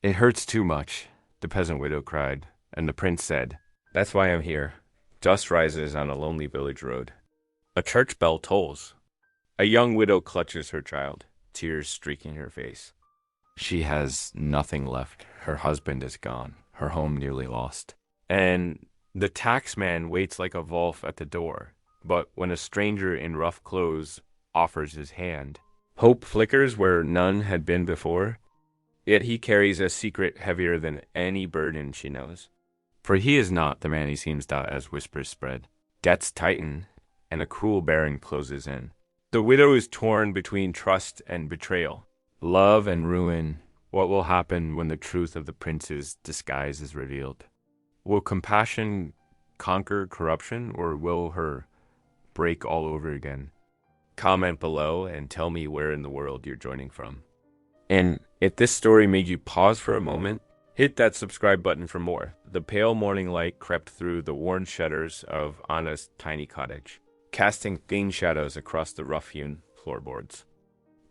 "It hurts too much," the peasant widow cried, and the prince said, "That's why I'm here." Dust rises on a lonely village road. A church bell tolls. A young widow clutches her child, tears streaking her face. She has nothing left. Her husband is gone, her home nearly lost. And the taxman waits like a wolf at the door, but when a stranger in rough clothes offers his hand, hope flickers where none had been before. Yet he carries a secret heavier than any burden she knows. For he is not the man he seems. As whispers spread. Debts tighten, and a cruel bearing closes in. The widow is torn between trust and betrayal, love and ruin. What will happen when the truth of the prince's disguise is revealed? Will compassion conquer corruption, or will her break all over again? Comment below and tell me where in the world you're joining from. And if this story made you pause for a moment, hit that subscribe button for more. The pale morning light crept through the worn shutters of Anna's tiny cottage, casting thin shadows across the rough-hewn floorboards.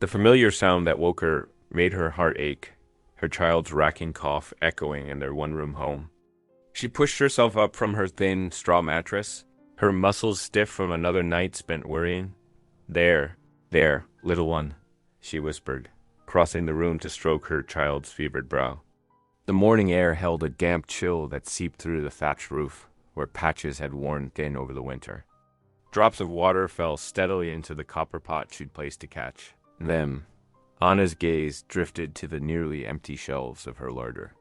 The familiar sound that woke her made her heart ache, her child's racking cough echoing in their one-room home. She pushed herself up from her thin straw mattress, her muscles stiff from another night spent worrying. There, little one," she whispered, crossing the room to stroke her child's fevered brow. The morning air held a damp chill that seeped through the thatched roof, where patches had worn thin over the winter. Drops of water fell steadily into the copper pot she'd placed to catch them. Anna's gaze drifted to the nearly empty shelves of her larder.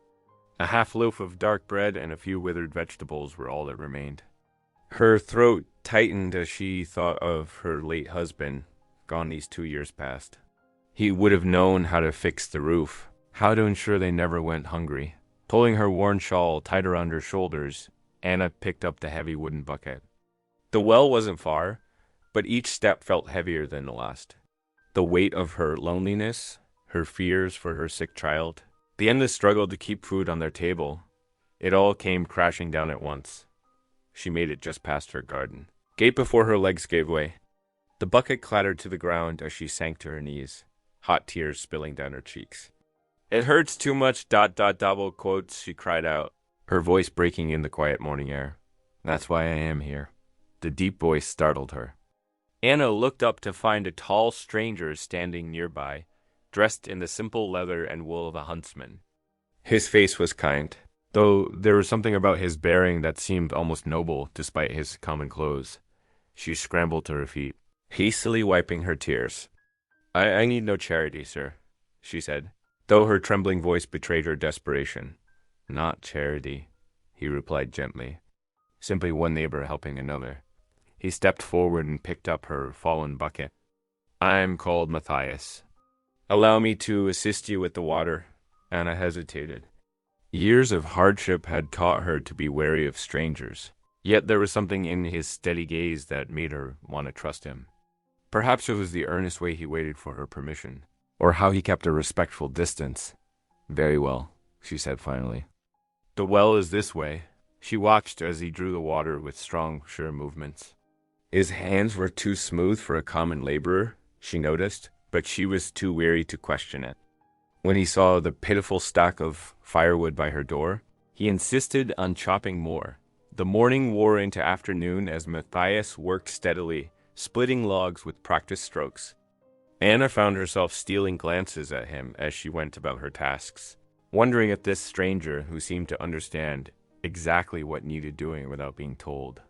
A half loaf of dark bread and a few withered vegetables were all that remained. Her throat tightened as she thought of her late husband, gone these 2 years past. He would have known how to fix the roof, how to ensure they never went hungry. Pulling her worn shawl tight around her shoulders, Anna picked up the heavy wooden bucket. The well wasn't far, but each step felt heavier than the last. The weight of her loneliness, her fears for her sick child, the endless struggle to keep food on their table, it all came crashing down at once. She made it just past her garden. Gate before her legs gave way. The bucket clattered to the ground as she sank to her knees, hot tears spilling down her cheeks. "It hurts too much, double quotes," she cried out, her voice breaking in the quiet morning air. "That's why I am here." The deep voice startled her. Anna looked up to find a tall stranger standing nearby, dressed in the simple leather and wool of a huntsman. His face was kind, though there was something about his bearing that seemed almost noble despite his common clothes. She scrambled to her feet, hastily wiping her tears. I need no charity, sir," she said, though her trembling voice betrayed her desperation. "Not charity," he replied gently. "Simply one neighbor helping another." He stepped forward and picked up her fallen bucket. "I'm called Matthias. Allow me to assist you with the water." Anna hesitated. Years of hardship had taught her to be wary of strangers, yet there was something in his steady gaze that made her want to trust him. Perhaps it was the earnest way he waited for her permission, or how he kept a respectful distance. "Very well," she said finally. "The well is this way." She watched as he drew the water with strong, sure movements. His hands were too smooth for a common laborer, she noticed, but she was too weary to question it. When he saw the pitiful stack of firewood by her door, he insisted on chopping more. The morning wore into afternoon as Matthias worked steadily, splitting logs with practiced strokes. Anna found herself stealing glances at him as she went about her tasks, wondering if this stranger, who seemed to understand exactly what needed doing without being told,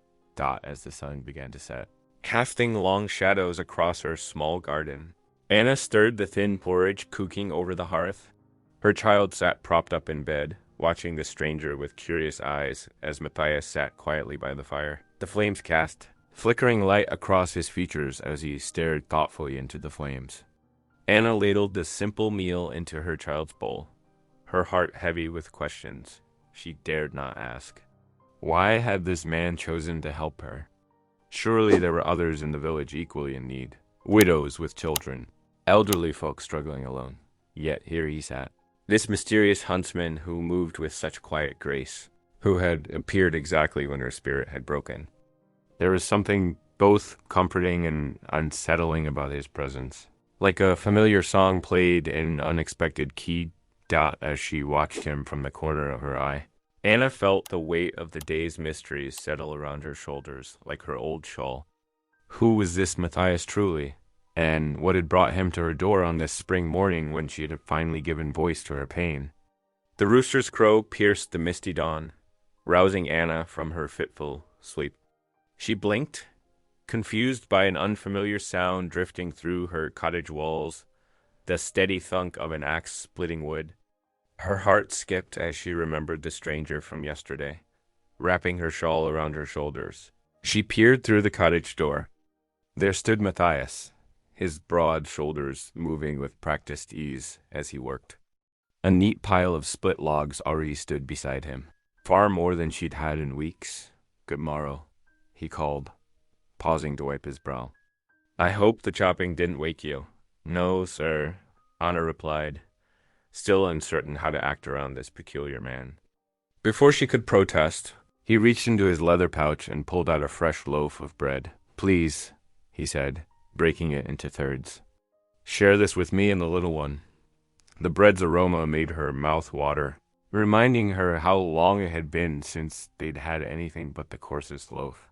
as the sun began to set, casting long shadows across her small garden. Anna stirred the thin porridge cooking over the hearth. Her child sat propped up in bed, watching the stranger with curious eyes as Matthias sat quietly by the fire. The flames cast flickering light across his features as he stared thoughtfully into the flames. Anna ladled the simple meal into her child's bowl, her heart heavy with questions she dared not ask. Why had this man chosen to help her? Surely there were others in the village equally in need. Widows with children, elderly folk struggling alone. Yet here he sat, this mysterious huntsman who moved with such quiet grace, who had appeared exactly when her spirit had broken. There was something both comforting and unsettling about his presence, like a familiar song played in an unexpected key as she watched him from the corner of her eye. Anna felt the weight of the day's mysteries settle around her shoulders like her old shawl. Who was this Matthias truly? And what had brought him to her door on this spring morning when she had finally given voice to her pain? The rooster's crow pierced the misty dawn, rousing Anna from her fitful sleep. She blinked, confused by an unfamiliar sound drifting through her cottage walls, the steady thunk of an axe splitting wood. Her heart skipped as she remembered the stranger from yesterday, wrapping her shawl around her shoulders. She peered through the cottage door. There stood Matthias, his broad shoulders moving with practiced ease as he worked. A neat pile of split logs already stood beside him, far more than she'd had in weeks. "Good morrow," he called, pausing to wipe his brow. "I hope the chopping didn't wake you." "No, sir," Anna replied, still uncertain how to act around this peculiar man. Before she could protest, he reached into his leather pouch and pulled out a fresh loaf of bread. "Please," he said, breaking it into thirds. "Share this with me and the little one." The bread's aroma made her mouth water, reminding her how long it had been since they'd had anything but the coarsest loaf.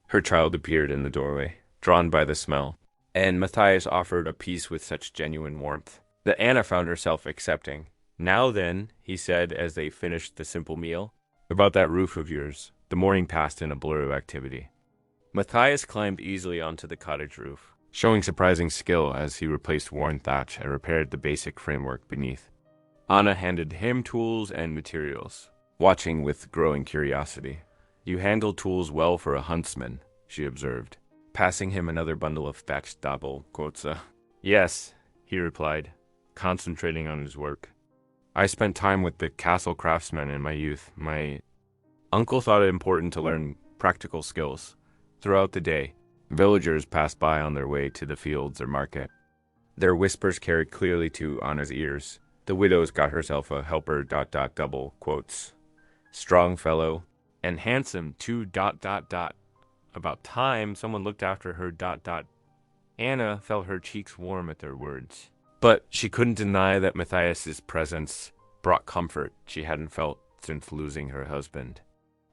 Her child appeared in the doorway, drawn by the smell, and Matthias offered a piece with such genuine warmth that Anna found herself accepting. "Now then," he said as they finished the simple meal, "about that roof of yours." The morning passed in a blur of activity. Matthias climbed easily onto the cottage roof, showing surprising skill as he replaced worn thatch and repaired the basic framework beneath. Anna handed him tools and materials, watching with growing curiosity. "You handle tools well for a huntsman," she observed, passing him another bundle of thatched dabble quotza. "Yes," he replied, concentrating on his work. "I spent time with the castle craftsmen in my youth. My uncle thought it important to learn practical skills. Throughout the day, villagers passed by on their way to the fields or market. Their whispers carried clearly to Anna's ears. The widow's got herself a helper ... double quotes. Strong fellow, and handsome too ... About time someone looked after her ... Anna felt her cheeks warm at their words. But she couldn't deny that Matthias's presence brought comfort she hadn't felt since losing her husband.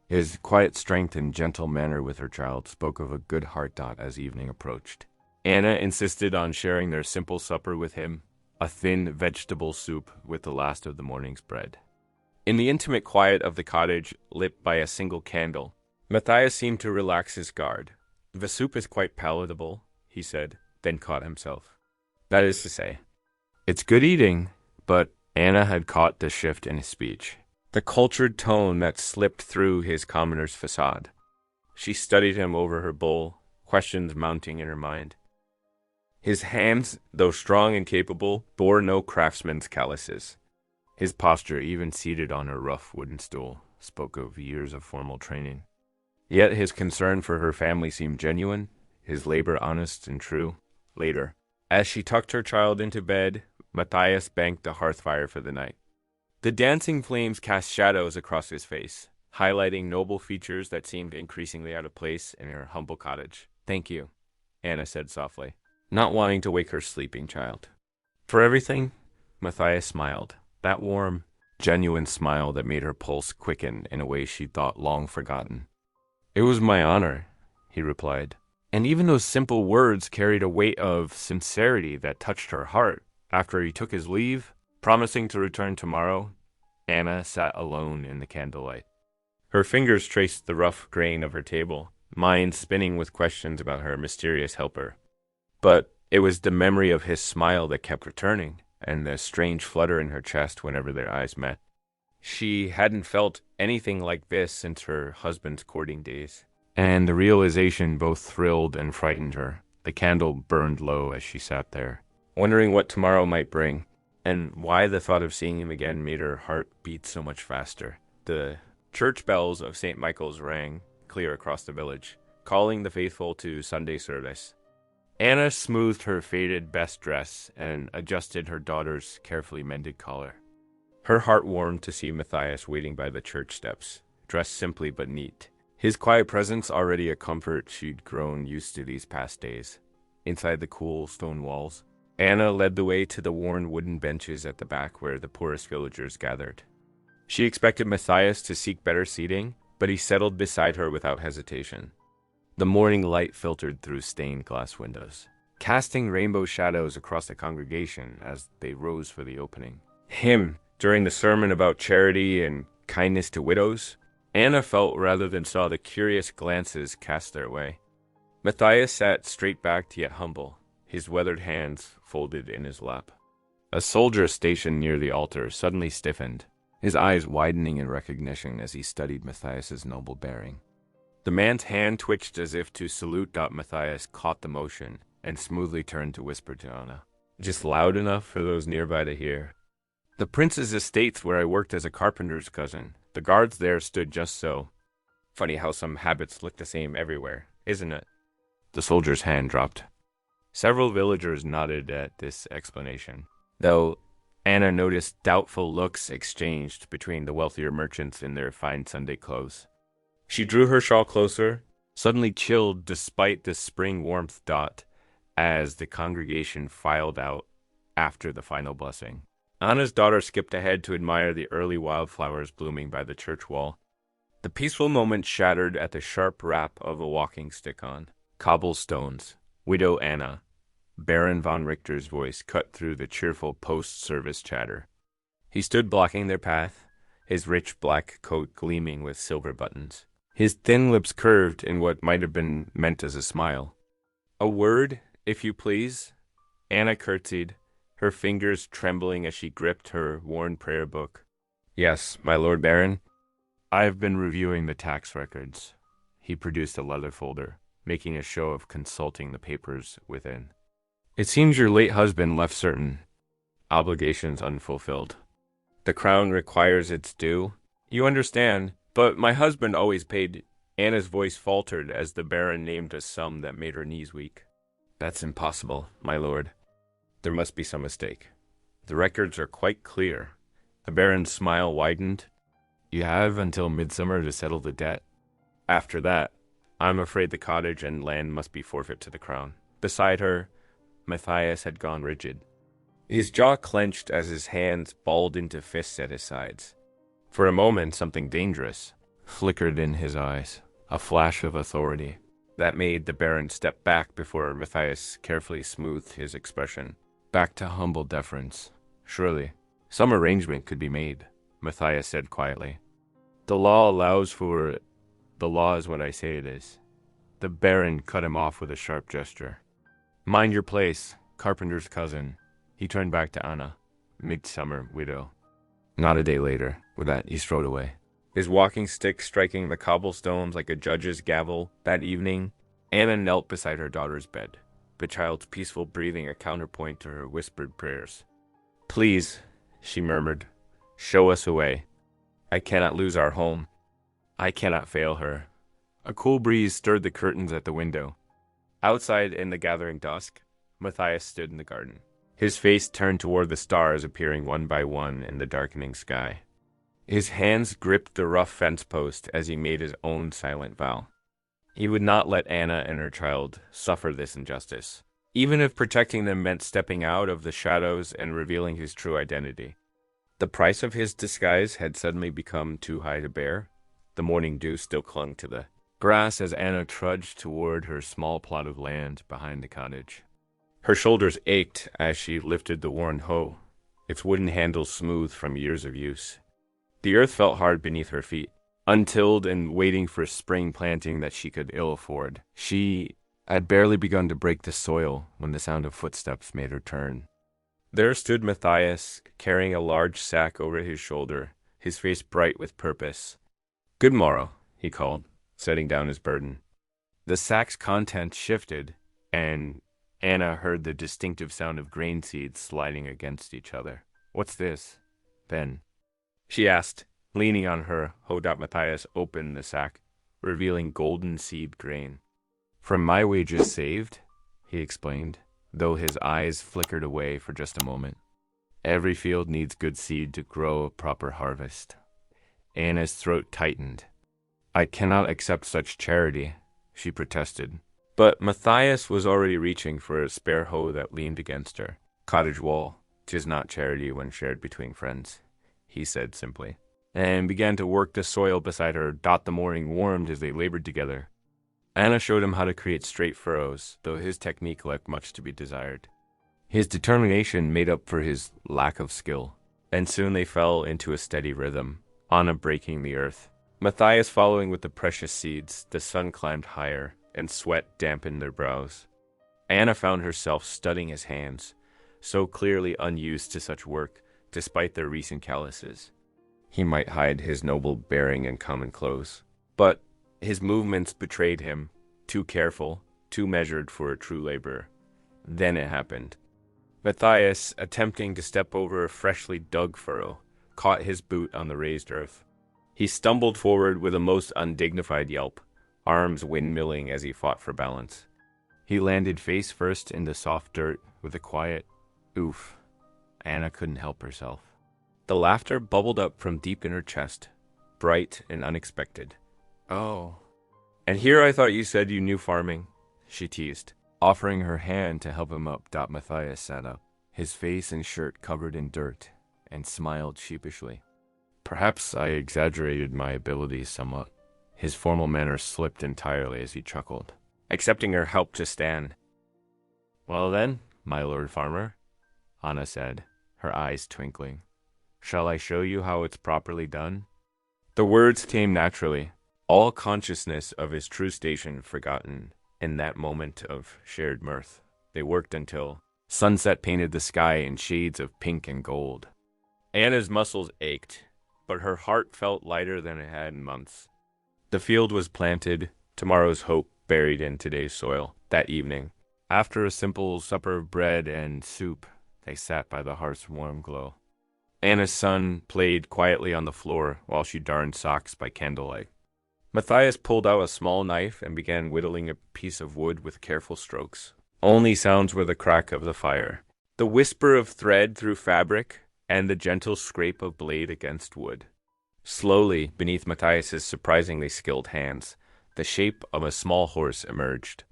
His quiet strength and gentle manner with her child spoke of a good heart ... as evening approached. Anna insisted on sharing their simple supper with him, a thin vegetable soup with the last of the morning's bread. In the intimate quiet of the cottage, lit by a single candle, Matthias seemed to relax his guard. "The soup is quite palatable," he said, then caught himself. "That is to say, it's good eating," but Anna had caught the shift in his speech, the cultured tone that slipped through his commoner's facade. She studied him over her bowl, questions mounting in her mind. His hands, though strong and capable, bore no craftsman's calluses. His posture, even seated on a rough wooden stool, spoke of years of formal training. Yet his concern for her family seemed genuine, his labor honest and true. Later, as she tucked her child into bed, Matthias banked the hearth fire for the night. The dancing flames cast shadows across his face, highlighting noble features that seemed increasingly out of place in her humble cottage. "Thank you," Anna said softly, not wanting to wake her sleeping child. "For everything?" Matthias smiled, that warm, genuine smile that made her pulse quicken in a way she'd thought long forgotten. "It was my honor," he replied, and even those simple words carried a weight of sincerity that touched her heart. After he took his leave, promising to return tomorrow, Anna sat alone in the candlelight. Her fingers traced the rough grain of her table, mind spinning with questions about her mysterious helper. But it was the memory of his smile that kept returning, and the strange flutter in her chest whenever their eyes met. She hadn't felt anything like this since her husband's courting days, and the realization both thrilled and frightened her. The candle burned low as she sat there, wondering what tomorrow might bring, and why the thought of seeing him again made her heart beat so much faster. The church bells of St. Michael's rang clear across the village, calling the faithful to Sunday service. Anna smoothed her faded best dress and adjusted her daughter's carefully mended collar. Her heart warmed to see Matthias waiting by the church steps, dressed simply but neat. His quiet presence already a comfort she'd grown used to these past days. Inside the cool stone walls, Anna led the way to the worn wooden benches at the back where the poorest villagers gathered. She expected Matthias to seek better seating, but he settled beside her without hesitation. The morning light filtered through stained glass windows, casting rainbow shadows across the congregation as they rose for the opening. Him, during the sermon about charity and kindness to widows, Anna felt rather than saw the curious glances cast their way. Matthias sat straight-backed yet humble, his weathered hands folded in his lap. A soldier stationed near the altar suddenly stiffened, his eyes widening in recognition as he studied Matthias's noble bearing. The man's hand twitched as if to salute. Matthias caught the motion and smoothly turned to whisper to Anna, just loud enough for those nearby to hear. The prince's estates where I worked as a carpenter's cousin. The guards there stood just so. Funny how some habits look the same everywhere, isn't it? The soldier's hand dropped. Several villagers nodded at this explanation, though Anna noticed doubtful looks exchanged between the wealthier merchants in their fine Sunday clothes. She drew her shawl closer, suddenly chilled despite the spring warmth. As the congregation filed out after the final blessing. Anna's daughter skipped ahead to admire the early wildflowers blooming by the church wall. The peaceful moment shattered at the sharp rap of a walking stick on cobblestones. Widow Anna. Baron von Richter's voice cut through the cheerful post-service chatter. He stood blocking their path, his rich black coat gleaming with silver buttons. His thin lips curved in what might have been meant as a smile. "A word, if you please." Anna curtsied, her fingers trembling as she gripped her worn prayer book. "Yes, my Lord Baron. I've been reviewing the tax records." He produced a leather folder, making a show of consulting the papers within. "It seems your late husband left certain obligations unfulfilled. The crown requires its due. You understand, but my husband always paid." Anna's voice faltered as the Baron named a sum that made her knees weak. "That's impossible, my lord. There must be some mistake. The records are quite clear." The Baron's smile widened. "You have until midsummer to settle the debt. After that, I'm afraid the cottage and land must be forfeit to the crown." Beside her, Matthias had gone rigid. His jaw clenched as his hands balled into fists at his sides. For a moment, something dangerous flickered in his eyes, a flash of authority that made the Baron step back before Matthias carefully smoothed his expression. Back to humble deference. "Surely, some arrangement could be made," Matthias said quietly. "The law allows for it. The law is what I say it is." The Baron cut him off with a sharp gesture. "Mind your place, carpenter's cousin." He turned back to Anna, midsummer widow. Not a day later. With that, he strode away, his walking stick striking the cobblestones like a judge's gavel. That evening, Anna knelt beside her daughter's bed, the child's peaceful breathing a counterpoint to her whispered prayers. "Please," she murmured, "show us a way. I cannot lose our home. I cannot fail her." A cool breeze stirred the curtains at the window. Outside in the gathering dusk, Matthias stood in the garden, his face turned toward the stars appearing one by one in the darkening sky. His hands gripped the rough fence post as he made his own silent vow. He would not let Anna and her child suffer this injustice, even if protecting them meant stepping out of the shadows and revealing his true identity. The price of his disguise had suddenly become too high to bear. The morning dew still clung to the grass as Anna trudged toward her small plot of land behind the cottage. Her shoulders ached as she lifted the worn hoe, its wooden handle smooth from years of use. The earth felt hard beneath her feet, untilled and waiting for spring planting that she could ill afford. She had barely begun to break the soil when the sound of footsteps made her turn. There stood Matthias, carrying a large sack over his shoulder, his face bright with purpose. "Good morrow," he called, setting down his burden. The sack's contents shifted, and Anna heard the distinctive sound of grain seeds sliding against each other. "What's this, Ben?" she asked, leaning on her. Matthias opened the sack, revealing golden seed grain. "From my wages saved," he explained, though his eyes flickered away for just a moment. "Every field needs good seed to grow a proper harvest." Anna's throat tightened. "I cannot accept such charity," she protested. But Matthias was already reaching for a spare hoe that leaned against her. Cottage wall, 'tis not charity when shared between friends, he said simply, and began to work the soil beside her. The morning warmed as they labored together. Anna showed him how to create straight furrows, though his technique left much to be desired. His determination made up for his lack of skill, and soon they fell into a steady rhythm, Anna breaking the earth, Matthias following with the precious seeds. The sun climbed higher, and sweat dampened their brows. Anna found herself studying his hands, so clearly unused to such work, despite their recent calluses. He might hide his noble bearing in common clothes, but his movements betrayed him, too careful, too measured for a true laborer. Then it happened. Matthias, attempting to step over a freshly dug furrow, caught his boot on the raised earth. He stumbled forward with a most undignified yelp, arms windmilling as he fought for balance. He landed face first in the soft dirt with a quiet oof. Anna couldn't help herself. The laughter bubbled up from deep in her chest, bright and unexpected. "Oh. And here I thought you said you knew farming," she teased, offering her hand to help him up. Matthias sat up, his face and shirt covered in dirt, and smiled sheepishly. Perhaps I exaggerated my abilities somewhat. His formal manner slipped entirely as he chuckled, accepting her help to stand. "Well then, my lord farmer," Anna said, her eyes twinkling, "shall I show you how it's properly done?" The words came naturally, all consciousness of his true station forgotten in that moment of shared mirth. They worked until sunset painted the sky in shades of pink and gold. Anna's muscles ached, but her heart felt lighter than it had in months. The field was planted, tomorrow's hope buried in today's soil. That evening, after a simple supper of bread and soup, they sat by the hearth's warm glow. Anna's son played quietly on the floor while she darned socks by candlelight. Matthias pulled out a small knife and began whittling a piece of wood with careful strokes. Only sounds were the crack of the fire, the whisper of thread through fabric, and the gentle scrape of blade against wood. Slowly, beneath Matthias's surprisingly skilled hands, the shape of a small horse emerged.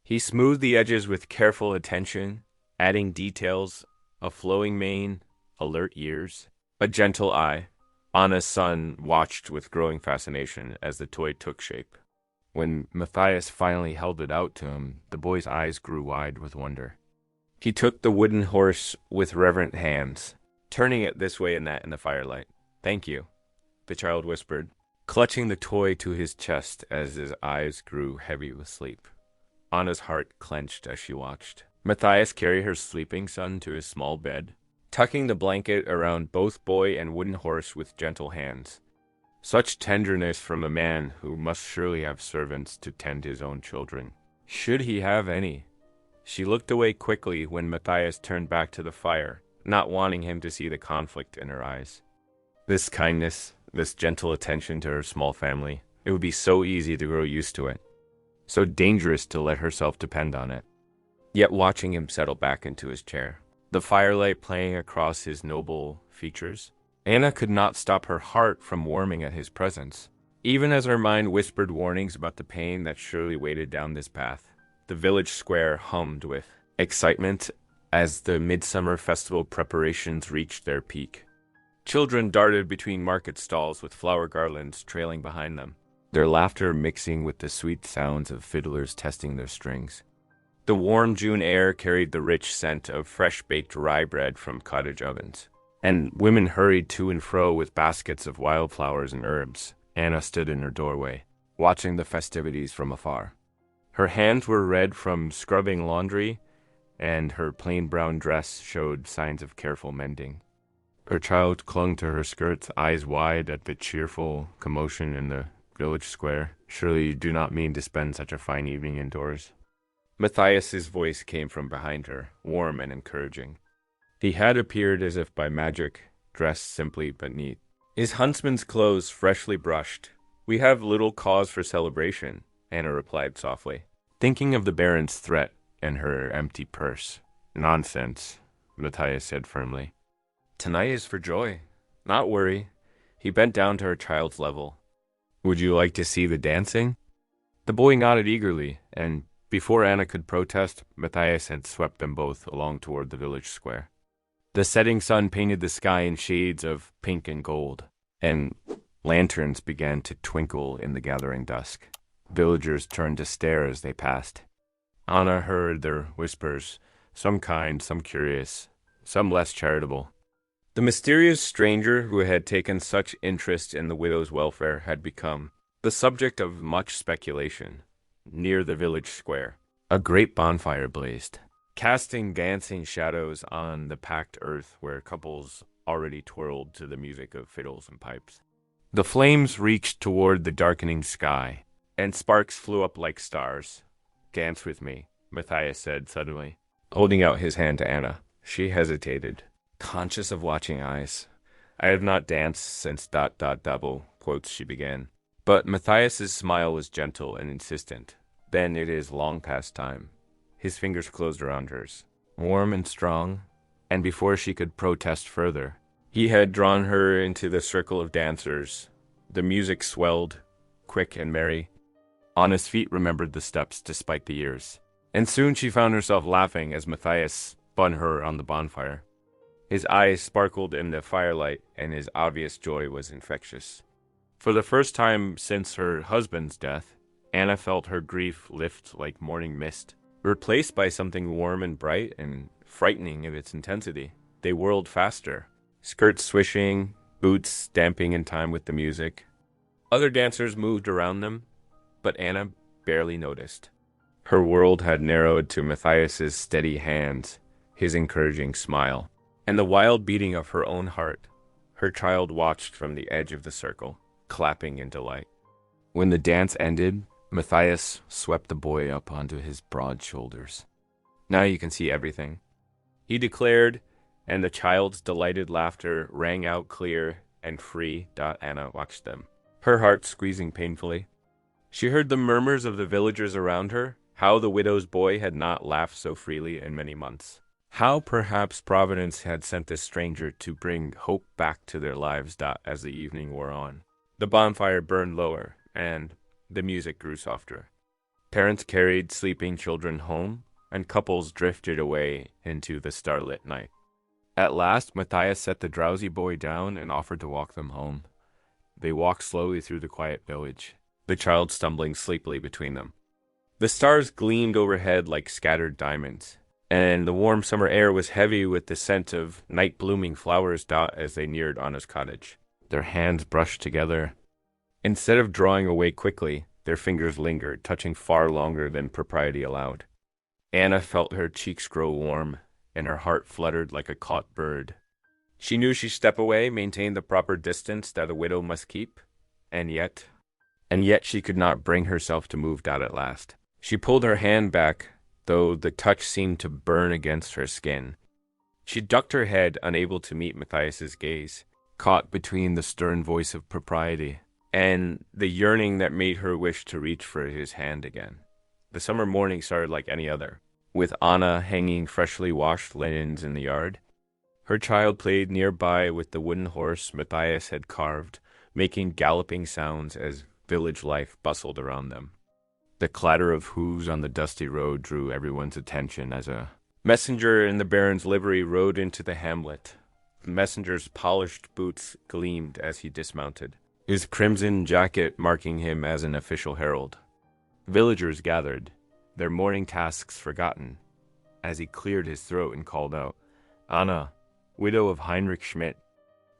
He smoothed the edges with careful attention, adding details, a flowing mane, alert ears, a gentle eye. Anna's son watched with growing fascination as the toy took shape. When Matthias finally held it out to him, the boy's eyes grew wide with wonder. He took the wooden horse with reverent hands, turning it this way and that in the firelight. "Thank you," the child whispered, clutching the toy to his chest as his eyes grew heavy with sleep. Anna's heart clenched as she watched Matthias carry her sleeping son to his small bed, tucking the blanket around both boy and wooden horse with gentle hands. Such tenderness from a man who must surely have servants to tend his own children. Should he have any? She looked away quickly when Matthias turned back to the fire, not wanting him to see the conflict in her eyes. This kindness, this gentle attention to her small family, it would be so easy to grow used to it. So dangerous to let herself depend on it. Yet watching him settle back into his chair, the firelight playing across his noble features, Anna could not stop her heart from warming at his presence. Even as her mind whispered warnings about the pain that surely weighted down this path, the village square hummed with excitement as the midsummer festival preparations reached their peak. Children darted between market stalls with flower garlands trailing behind them, their laughter mixing with the sweet sounds of fiddlers testing their strings. The warm June air carried the rich scent of fresh-baked rye bread from cottage ovens, and women hurried to and fro with baskets of wildflowers and herbs. Anna stood in her doorway, watching the festivities from afar. Her hands were red from scrubbing laundry, and her plain brown dress showed signs of careful mending. Her child clung to her skirts, eyes wide at the cheerful commotion in the village square. "Surely you do not mean to spend such a fine evening indoors?" Matthias's voice came from behind her, warm and encouraging. He had appeared as if by magic, dressed simply but neat. His huntsman's clothes freshly brushed. "We have little cause for celebration," Anna replied softly, thinking of the Baron's threat and her empty purse. "Nonsense," Matthias said firmly. "Tonight is for joy, not worry." He bent down to her child's level. "Would you like to see the dancing?" The boy nodded eagerly, and Before Anna could protest, Matthias had swept them both along toward the village square. The setting sun painted the sky in shades of pink and gold, and lanterns began to twinkle in the gathering dusk. Villagers turned to stare as they passed. Anna heard their whispers, some kind, some curious, some less charitable. The mysterious stranger who had taken such interest in the widow's welfare had become the subject of much speculation. Near the village square, a great bonfire blazed, casting dancing shadows on the packed earth where couples already twirled to the music of fiddles and pipes. The flames reached toward the darkening sky, and sparks flew up like stars. "Dance with me," Matthias said suddenly, holding out his hand to Anna. She hesitated, conscious of watching eyes. "I have not danced since ... double quotes," she began. But Matthias's smile was gentle and insistent. "Then it is long past time." His fingers closed around hers, warm and strong, and before she could protest further, he had drawn her into the circle of dancers. The music swelled, quick and merry. Anna's feet remembered the steps despite the years, and soon she found herself laughing as Matthias spun her on the bonfire. His eyes sparkled in the firelight, and his obvious joy was infectious. For the first time since her husband's death, Anna felt her grief lift like morning mist, replaced by something warm and bright and frightening of its intensity. They whirled faster, skirts swishing, boots stamping in time with the music. Other dancers moved around them, but Anna barely noticed. Her world had narrowed to Matthias's steady hands, his encouraging smile, and the wild beating of her own heart. Her child watched from the edge of the circle, clapping in delight. When the dance ended, Matthias swept the boy up onto his broad shoulders. "Now you can see everything," he declared, and the child's delighted laughter rang out clear and free. Anna watched them, her heart squeezing painfully. She heard the murmurs of the villagers around her, how the widow's boy had not laughed so freely in many months. How perhaps Providence had sent this stranger to bring hope back to their lives. As the evening wore on, the bonfire burned lower, and the music grew softer. Parents carried sleeping children home, and couples drifted away into the starlit night. At last, Matthias set the drowsy boy down and offered to walk them home. They walked slowly through the quiet village, the child stumbling sleepily between them. The stars gleamed overhead like scattered diamonds, and the warm summer air was heavy with the scent of night-blooming flowers. As they neared Anna's cottage, their hands brushed together. Instead of drawing away quickly, their fingers lingered, touching far longer than propriety allowed. Anna felt her cheeks grow warm, and her heart fluttered like a caught bird. She knew she'd step away, maintain the proper distance that a widow must keep, and yet she could not bring herself to move out at last. She pulled her hand back, though the touch seemed to burn against her skin. She ducked her head, unable to meet Matthias's gaze, caught between the stern voice of propriety and the yearning that made her wish to reach for his hand again. The summer morning started like any other, with Anna hanging freshly washed linens in the yard. Her child played nearby with the wooden horse Matthias had carved, making galloping sounds as village life bustled around them. The clatter of hooves on the dusty road drew everyone's attention as a messenger in the baron's livery rode into the hamlet. The messenger's polished boots gleamed as he dismounted, his crimson jacket marking him as an official herald. Villagers gathered, their morning tasks forgotten, as he cleared his throat and called out, "Anna, widow of Heinrich Schmidt,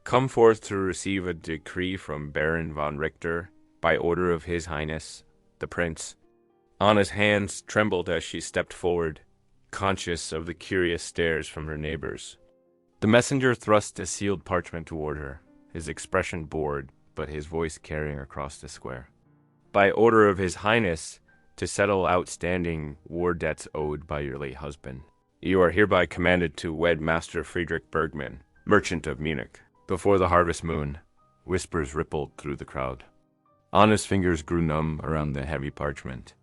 come forth to receive a decree from Baron von Richter by order of His Highness, the Prince." Anna's hands trembled as she stepped forward, conscious of the curious stares from her neighbors. The messenger thrust a sealed parchment toward her, his expression bored, but his voice carrying across the square. "By order of His Highness, to settle outstanding war debts owed by your late husband, you are hereby commanded to wed Master Friedrich Bergmann, merchant of Munich, before the harvest moon." Whispers rippled through the crowd. Anna's fingers grew numb around the heavy parchment.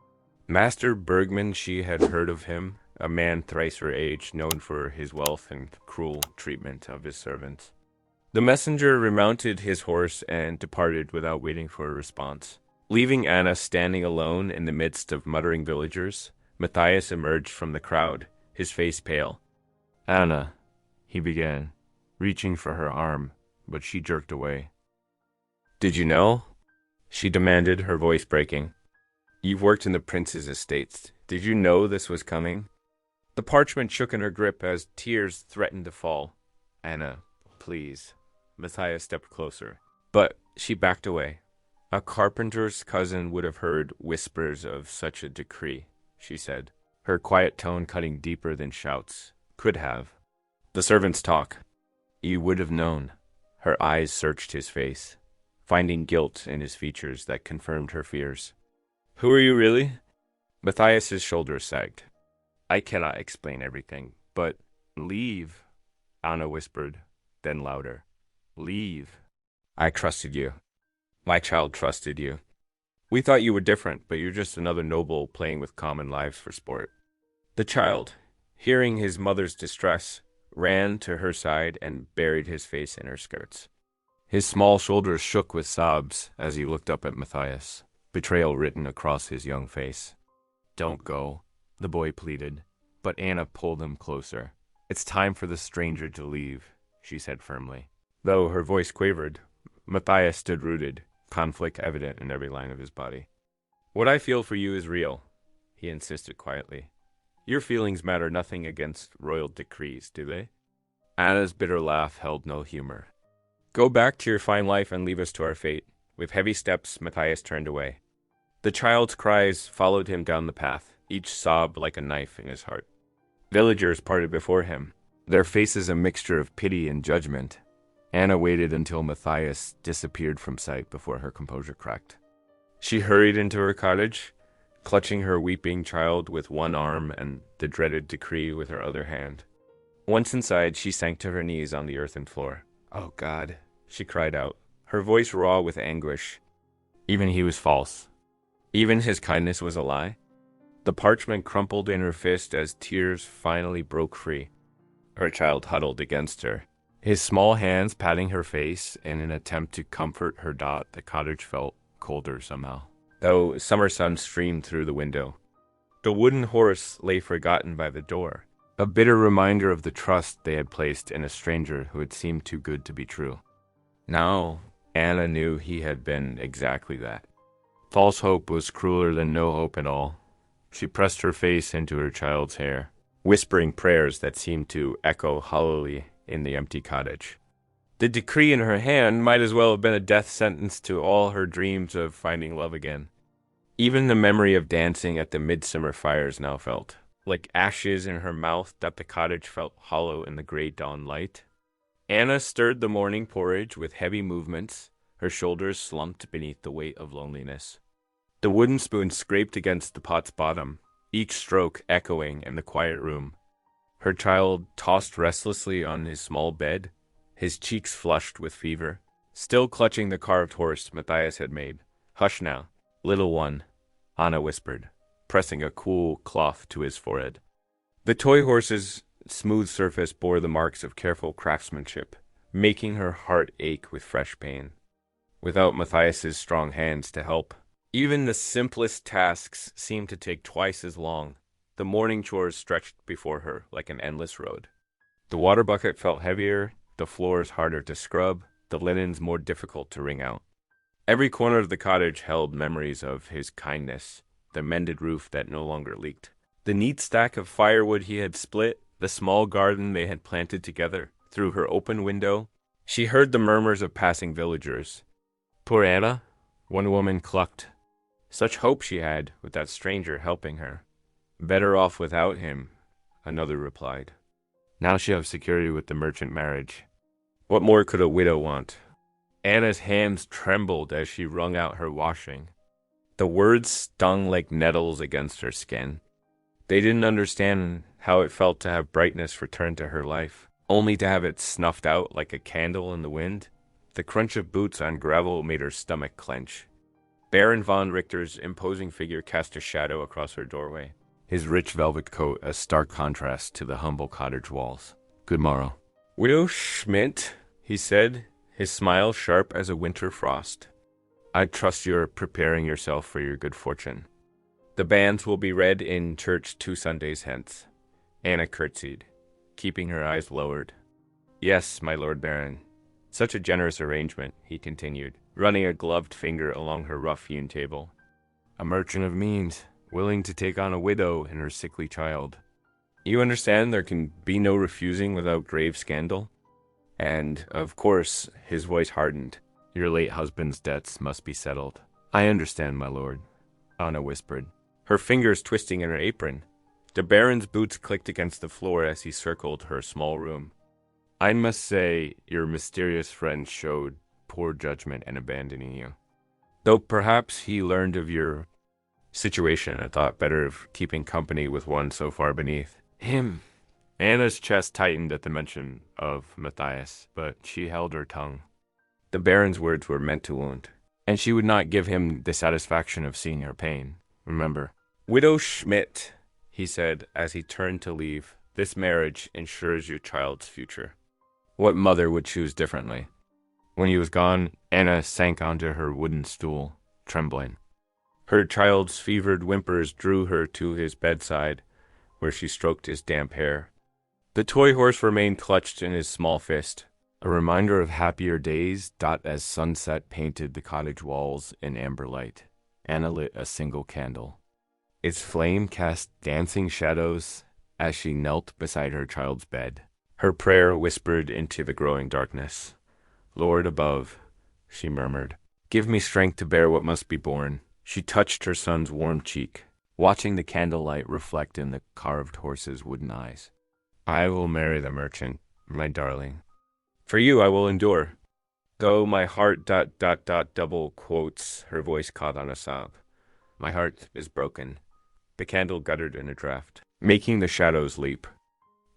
Master Bergmann, she had heard of him, a man thrice her age, known for his wealth and cruel treatment of his servants. The messenger remounted his horse and departed without waiting for a response. Leaving Anna standing alone in the midst of muttering villagers, Matthias emerged from the crowd, his face pale. Anna, he began, reaching for her arm, but she jerked away. Did you know? She demanded, her voice breaking. You've worked in the prince's estates. Did you know this was coming? The parchment shook in her grip as tears threatened to fall. Anna, please. Matthias stepped closer. But she backed away. A carpenter's cousin would have heard whispers of such a decree, she said, her quiet tone cutting deeper than shouts. Could have. The servants talk. You would have known. Her eyes searched his face, finding guilt in his features that confirmed her fears. Who are you really? Matthias's shoulders sagged. I cannot explain everything, but leave, Anna whispered, then louder. Leave. I trusted you. My child trusted you. We thought you were different, but you're just another noble playing with common lives for sport. The child, hearing his mother's distress, ran to her side and buried his face in her skirts. His small shoulders shook with sobs as he looked up at Matthias, betrayal written across his young face. Don't go, the boy pleaded, but Anna pulled him closer. It's time for the stranger to leave, she said firmly. Though her voice quavered, Matthias stood rooted, conflict evident in every line of his body. What I feel for you is real, he insisted quietly. Your feelings matter nothing against royal decrees, do they? Anna's bitter laugh held no humor. Go back to your fine life and leave us to our fate. With heavy steps, Matthias turned away. The child's cries followed him down the path, each sob like a knife in his heart. Villagers parted before him, their faces a mixture of pity and judgment. Anna waited until Matthias disappeared from sight before her composure cracked. She hurried into her cottage, clutching her weeping child with one arm and the dreaded decree with her other hand. Once inside, she sank to her knees on the earthen floor. Oh, God, she cried out, her voice raw with anguish. Even he was false. Even his kindness was a lie. The parchment crumpled in her fist as tears finally broke free. Her child huddled against her, his small hands patting her face in an attempt to comfort her dot. The cottage felt colder somehow, though summer sun streamed through the window. The wooden horse lay forgotten by the door, a bitter reminder of the trust they had placed in a stranger who had seemed too good to be true. Now, Anna knew he had been exactly that. False hope was crueler than no hope at all. She pressed her face into her child's hair, whispering prayers that seemed to echo hollowly in the empty cottage. The decree in her hand might as well have been a death sentence to all her dreams of finding love again. Even the memory of dancing at the midsummer fires now felt like ashes in her mouth that the cottage felt hollow in the gray dawn light. Anna stirred the morning porridge with heavy movements, her shoulders slumped beneath the weight of loneliness. The wooden spoon scraped against the pot's bottom, each stroke echoing in the quiet room. Her child tossed restlessly on his small bed, his cheeks flushed with fever, still clutching the carved horse Matthias had made. Hush now, little one, Anna whispered, pressing a cool cloth to his forehead. The toy horse's smooth surface bore the marks of careful craftsmanship, making her heart ache with fresh pain. Without Matthias's strong hands to help, even the simplest tasks seemed to take twice as long. The morning chores stretched before her like an endless road. The water bucket felt heavier, the floors harder to scrub, the linens more difficult to wring out. Every corner of the cottage held memories of his kindness, the mended roof that no longer leaked, the neat stack of firewood he had split, the small garden they had planted together. Through her open window, she heard the murmurs of passing villagers. Poor Anna, one woman clucked. Such hope she had with that stranger helping her. Better off without him, another replied. Now she'll have security with the merchant marriage. What more could a widow want? Anna's hands trembled as she wrung out her washing. The words stung like nettles against her skin. They didn't understand how it felt to have brightness return to her life, only to have it snuffed out like a candle in the wind. The crunch of boots on gravel made her stomach clench. Baron von Richter's imposing figure cast a shadow across her doorway, his rich velvet coat a stark contrast to the humble cottage walls. Good morrow. Widow Schmidt, he said, his smile sharp as a winter frost. I trust you're preparing yourself for your good fortune. The banns will be read in church 2 Sundays hence. Anna curtsied, keeping her eyes lowered. Yes, my Lord Baron. Such a generous arrangement, he continued, running a gloved finger along her rough-hewn table. A merchant of means, willing to take on a widow and her sickly child. You understand there can be no refusing without grave scandal? And, of course, his voice hardened. Your late husband's debts must be settled. I understand, my lord, Anna whispered, her fingers twisting in her apron. The Baron's boots clicked against the floor as he circled her small room. I must say your mysterious friend showed poor judgment in abandoning you. Though perhaps he learned of your situation and thought better of keeping company with one so far beneath him. Anna's chest tightened at the mention of Matthias, but she held her tongue. The Baron's words were meant to wound, and she would not give him the satisfaction of seeing her pain. Remember, Widow Schmidt, he said as he turned to leave, this marriage ensures your child's future. What mother would choose differently? When he was gone, Anna sank onto her wooden stool, trembling. Her child's fevered whimpers drew her to his bedside, where she stroked his damp hair. The toy horse remained clutched in his small fist, a reminder of happier days. As sunset painted the cottage walls in amber light, Anna lit a single candle. Its flame cast dancing shadows as she knelt beside her child's bed. Her prayer whispered into the growing darkness. Lord above, she murmured, give me strength to bear what must be borne. She touched her son's warm cheek, watching the candlelight reflect in the carved horse's wooden eyes. I will marry the merchant, my darling. For you I will endure. Though my heart ... double quotes, her voice caught on a sob. My heart is broken. The candle guttered in a draught, making the shadows leap.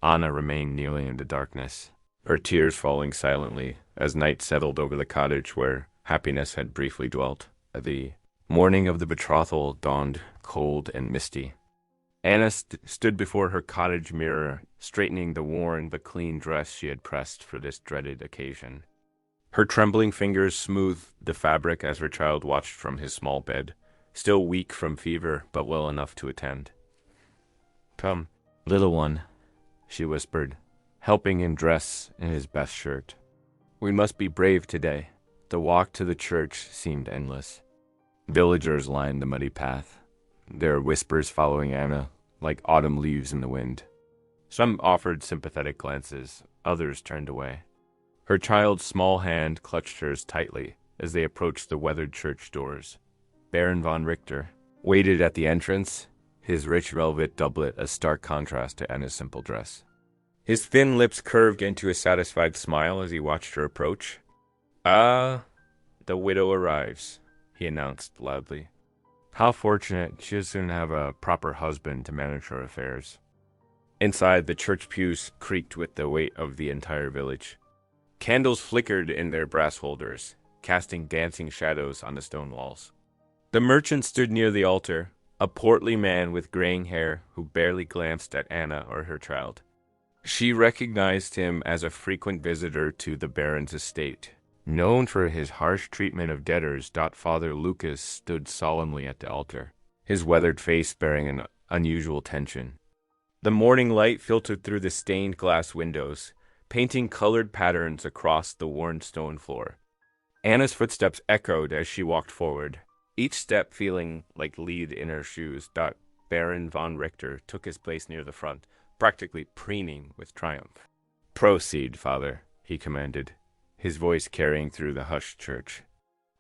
Anna remained kneeling in the darkness, her tears falling silently as night settled over the cottage where happiness had briefly dwelt. The morning of the betrothal dawned cold and misty. Anna stood before her cottage mirror, straightening the worn but clean dress she had pressed for this dreaded occasion. Her trembling fingers smoothed the fabric as her child watched from his small bed, still weak from fever but well enough to attend. Come, little one, she whispered, helping him dress in his best shirt. We must be brave today. The walk to the church seemed endless. Villagers lined the muddy path, their whispers following Anna like autumn leaves in the wind. Some offered sympathetic glances, others turned away. Her child's small hand clutched hers tightly as they approached the weathered church doors. Baron von Richter waited at the entrance, his rich velvet doublet a stark contrast to Anna's simple dress. His thin lips curved into a satisfied smile as he watched her approach. Ah, the widow arrives, he announced loudly. How fortunate she'll soon have a proper husband to manage her affairs. Inside, the church pews creaked with the weight of the entire village. Candles flickered in their brass holders, casting dancing shadows on the stone walls. The merchant stood near the altar, a portly man with graying hair who barely glanced at Anna or her child. She recognized him as a frequent visitor to the Baron's estate. Known for his harsh treatment of debtors, Father Lucas stood solemnly at the altar, his weathered face bearing an unusual tension. The morning light filtered through the stained glass windows, painting colored patterns across the worn stone floor. Anna's footsteps echoed as she walked forward, each step feeling like lead in her shoes. Baron von Richter took his place near the front, practically preening with triumph. Proceed, father, he commanded, his voice carrying through the hushed church.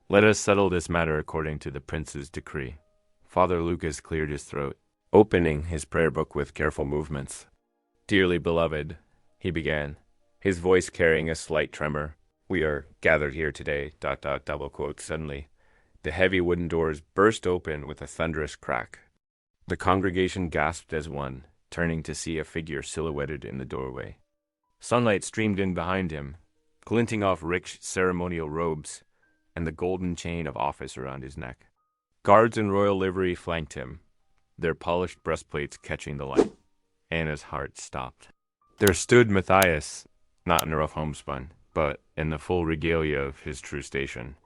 Let us settle this matter according to the prince's decree. Father Lucas cleared his throat, opening his prayer book with careful movements. Dearly beloved, he began, his voice carrying a slight tremor. We are gathered here today, ... double quote. Suddenly, the heavy wooden doors burst open with a thunderous crack. The congregation gasped as one, turning to see a figure silhouetted in the doorway. Sunlight streamed in behind him, glinting off rich ceremonial robes and the golden chain of office around his neck. Guards in royal livery flanked him, their polished breastplates catching the light. Anna's heart stopped. There stood Matthias, not in a rough homespun, but in the full regalia of his true station.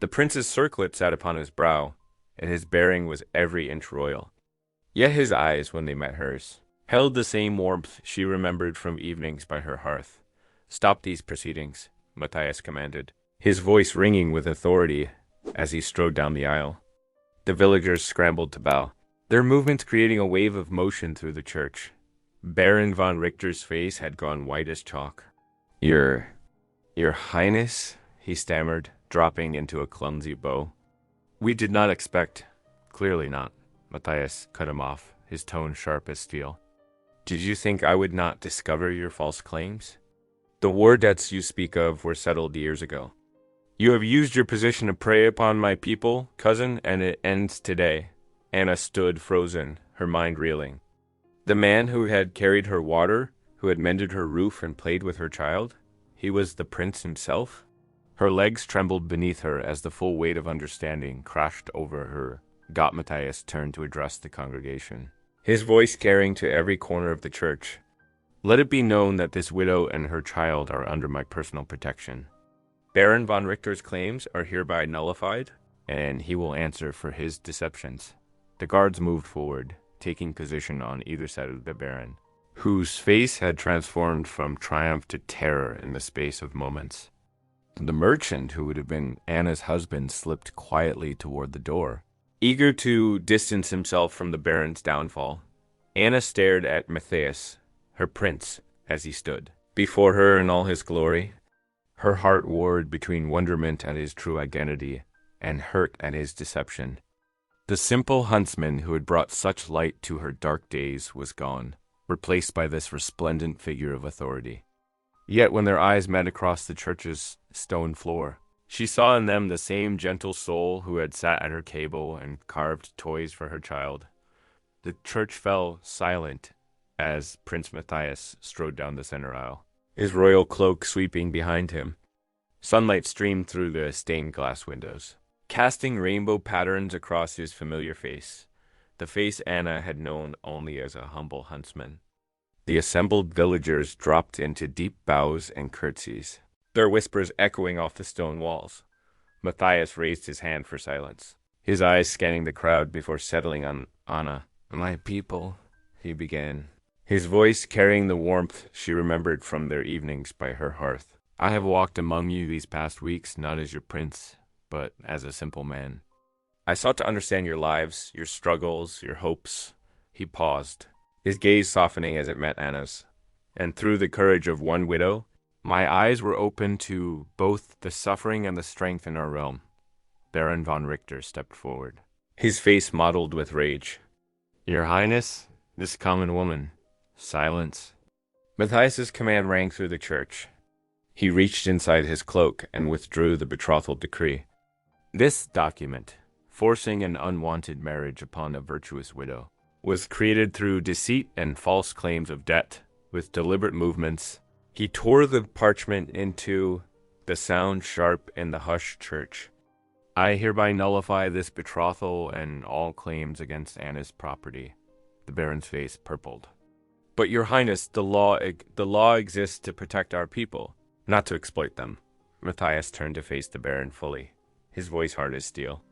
The prince's circlet sat upon his brow, and his bearing was every inch royal. Yet his eyes, when they met hers, held the same warmth she remembered from evenings by her hearth. "Stop these proceedings," Matthias commanded, his voice ringing with authority as he strode down the aisle. The villagers scrambled to bow, their movements creating a wave of motion through the church. Baron von Richter's face had gone white as chalk. Your Highness," he stammered, dropping into a clumsy bow. "We did not expect—" "Clearly not," Matthias cut him off, his tone sharp as steel. "Did you think I would not discover your false claims? The war debts you speak of were settled years ago. You have used your position to prey upon my people, cousin, and it ends today." Anna stood frozen, her mind reeling. The man who had carried her water, who had mended her roof and played with her child, he was the prince himself? Her legs trembled beneath her as the full weight of understanding crashed over her. Matthias turned to address the congregation, his voice carrying to every corner of the church. "Let it be known that this widow and her child are under my personal protection. Baron von Richter's claims are hereby nullified, and he will answer for his deceptions." The guards moved forward, taking position on either side of the Baron, whose face had transformed from triumph to terror in the space of moments. The merchant, who would have been Anna's husband, slipped quietly toward the door, eager to distance himself from the Baron's downfall. Anna stared at Matthias, her prince, as he stood before her in all his glory. Her heart warred between wonderment at his true identity and hurt at his deception. The simple huntsman who had brought such light to her dark days was gone, replaced by this resplendent figure of authority. Yet when their eyes met across the church's stone floor, she saw in them the same gentle soul who had sat at her table and carved toys for her child. The church fell silent as Prince Matthias strode down the center aisle, his royal cloak sweeping behind him. Sunlight streamed through the stained glass windows, casting rainbow patterns across his familiar face, the face Anna had known only as a humble huntsman. The assembled villagers dropped into deep bows and curtsies, their whispers echoing off the stone walls. Matthias raised his hand for silence, his eyes scanning the crowd before settling on Anna. "My people," he began, his voice carrying the warmth she remembered from their evenings by her hearth. "I have walked among you these past weeks, not as your prince, but as a simple man. I sought to understand your lives, your struggles, your hopes." He paused, his gaze softening as it met Anna's. "And through the courage of one widow, my eyes were open to both the suffering and the strength in our realm." Baron von Richter stepped forward, his face mottled with rage. "Your Highness, this common woman." Silence. Matthias's command rang through the church. He reached inside his cloak and withdrew the betrothal decree. This document, forcing an unwanted marriage upon a virtuous widow, was created through deceit and false claims of debt. With deliberate movements, he tore the parchment into the sound sharp in the hushed church. "I hereby nullify this betrothal and all claims against Anna's property." The Baron's face purpled. "But your Highness, the law exists to protect our people, not to exploit them." Matthias turned to face the Baron fully, his voice hard as steel.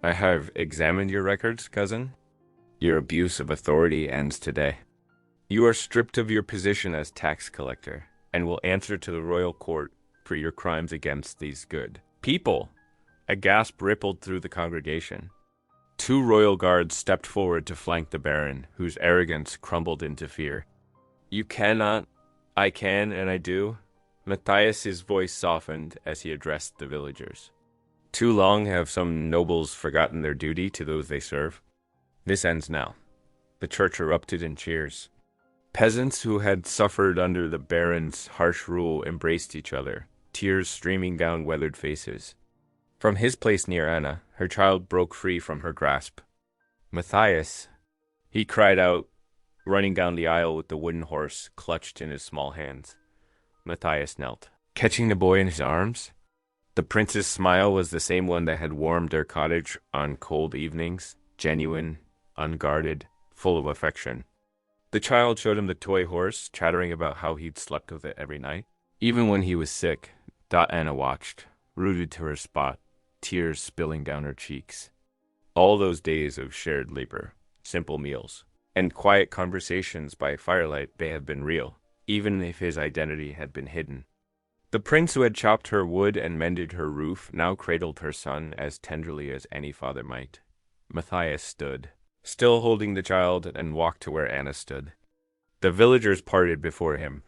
"I have examined your records, cousin. Your abuse of authority ends today. You are stripped of your position as tax collector and will answer to the royal court for your crimes against these good people." A gasp rippled through the congregation. 2 royal guards stepped forward to flank the Baron, whose arrogance crumbled into fear. "You cannot—" "I can, and I do." Matthias's voice softened as he addressed the villagers. "Too long have some nobles forgotten their duty to those they serve. This ends now." The church erupted in cheers. Peasants who had suffered under the Baron's harsh rule embraced each other, tears streaming down weathered faces. From his place near Anna, her child broke free from her grasp. "Matthias!" he cried out, running down the aisle with the wooden horse clutched in his small hands. Matthias knelt, catching the boy in his arms. The prince's smile was the same one that had warmed their cottage on cold evenings, genuine, unguarded, full of affection. The child showed him the toy horse, chattering about how he'd slept with it every night. Even when he was sick, Anna watched, rooted to her spot, tears spilling down her cheeks. All those days of shared labor, simple meals, and quiet conversations by firelight may have been real, even if his identity had been hidden. The prince who had chopped her wood and mended her roof now cradled her son as tenderly as any father might. Matthias stood, still holding the child, and walked to where Anna stood. The villagers parted before him,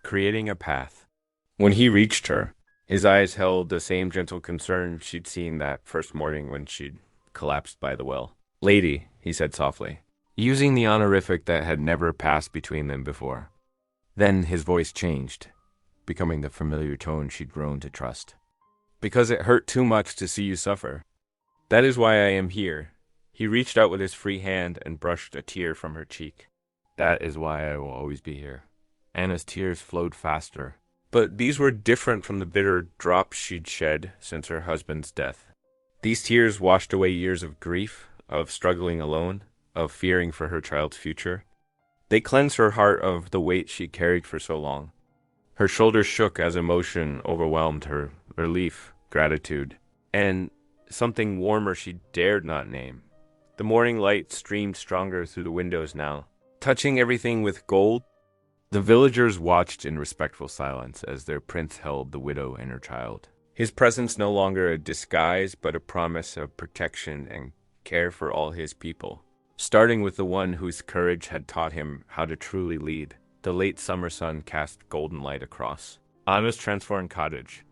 creating a path. When he reached her, his eyes held the same gentle concern she'd seen that first morning when she'd collapsed by the well. "Lady," he said softly, using the honorific that had never passed between them before. Then his voice changed, becoming the familiar tone she'd grown to trust. "Because it hurt too much to see you suffer. That is why I am here." He reached out with his free hand and brushed a tear from her cheek. "That is why I will always be here." Anna's tears flowed faster, but these were different from the bitter drops she'd shed since her husband's death. These tears washed away years of grief, of struggling alone, of fearing for her child's future. They cleansed her heart of the weight she carried for so long. Her shoulders shook as emotion overwhelmed her, relief, gratitude, and something warmer she dared not name. The morning light streamed stronger through the windows now, touching everything with gold. The villagers watched in respectful silence as their prince held the widow and her child. His presence no longer a disguise, but a promise of protection and care for all his people, starting with the one whose courage had taught him how to truly lead. The late summer sun cast golden light across Anna's transformed cottage.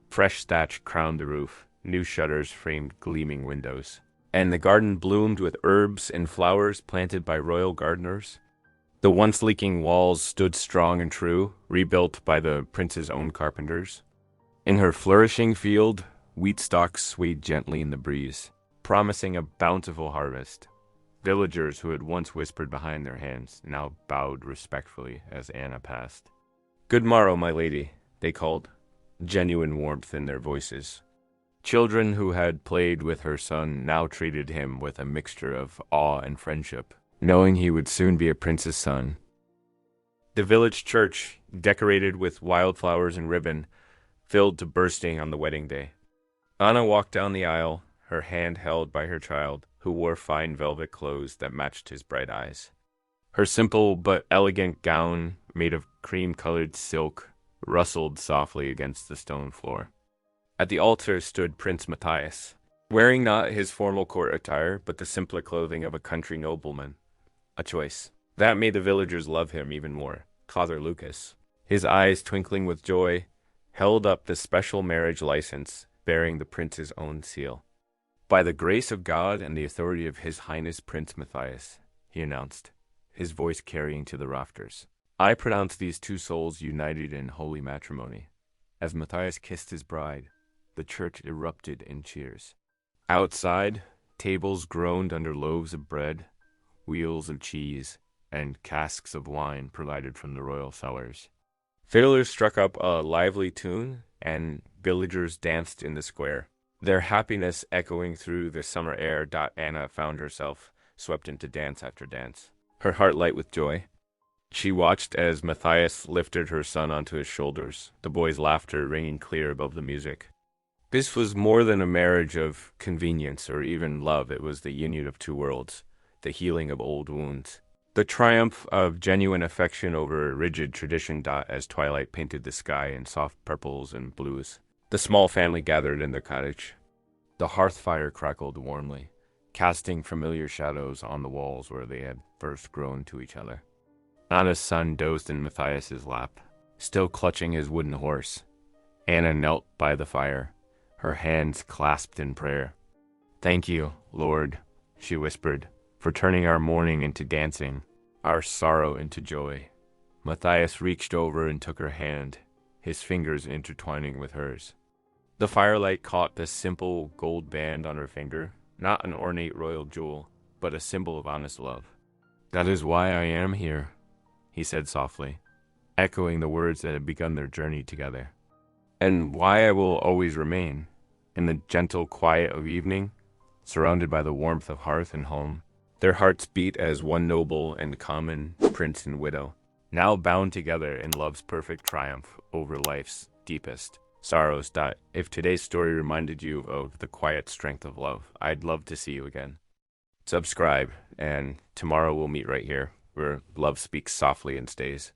Fresh thatch crowned the roof, new shutters framed gleaming windows, and the garden bloomed with herbs and flowers planted by royal gardeners. The once leaking walls stood strong and true, rebuilt by the prince's own carpenters. In her flourishing field, wheat stalks swayed gently in the breeze, promising a bountiful harvest. Villagers who had once whispered behind their hands now bowed respectfully as Anna passed. "Good morrow, my lady," they called, genuine warmth in their voices. Children who had played with her son now treated him with a mixture of awe and friendship, knowing he would soon be a prince's son. The village church, decorated with wildflowers and ribbon, filled to bursting on the wedding day. Anna walked down the aisle, her hand held by her child, who wore fine velvet clothes that matched his bright eyes. Her simple but elegant gown, made of cream-colored silk, rustled softly against the stone floor. At the altar stood Prince Matthias, wearing not his formal court attire, but the simpler clothing of a country nobleman. A choice. That made the villagers love him even more. Father Lucas, his eyes twinkling with joy, held up the special marriage license bearing the prince's own seal. "By the grace of God and the authority of His Highness Prince Matthias," he announced, his voice carrying to the rafters, "I pronounce these two souls united in holy matrimony." As Matthias kissed his bride, the church erupted in cheers. Outside, tables groaned under loaves of bread, wheels of cheese, and casks of wine provided from the royal cellars. Fiddlers struck up a lively tune, and villagers danced in the square, their happiness echoing through the summer air. Anna found herself swept into dance after dance, her heart light with joy. She watched as Matthias lifted her son onto his shoulders, the boy's laughter ringing clear above the music. This was more than a marriage of convenience or even love. It was the union of two worlds, the healing of old wounds, the triumph of genuine affection over rigid tradition. As twilight painted the sky in soft purples and blues, the small family gathered in the cottage. The hearth fire crackled warmly, casting familiar shadows on the walls where they had first grown to each other. Anna's son dozed in Matthias's lap, still clutching his wooden horse. Anna knelt by the fire, her hands clasped in prayer. "Thank you, Lord," she whispered, "for turning our mourning into dancing, our sorrow into joy." Matthias reached over and took her hand, his fingers intertwining with hers. The firelight caught the simple gold band on her finger, not an ornate royal jewel, but a symbol of honest love. "That is why I am here," he said softly, echoing the words that had begun their journey together. "And why I will always remain, in the gentle quiet of evening, surrounded by the warmth of hearth and home." Their hearts beat as one noble and common prince and widow, now bound together in love's perfect triumph over life's deepest sorrows. If today's story reminded you of the quiet strength of love, I'd love to see you again. Subscribe, and tomorrow we'll meet right here where love speaks softly and stays.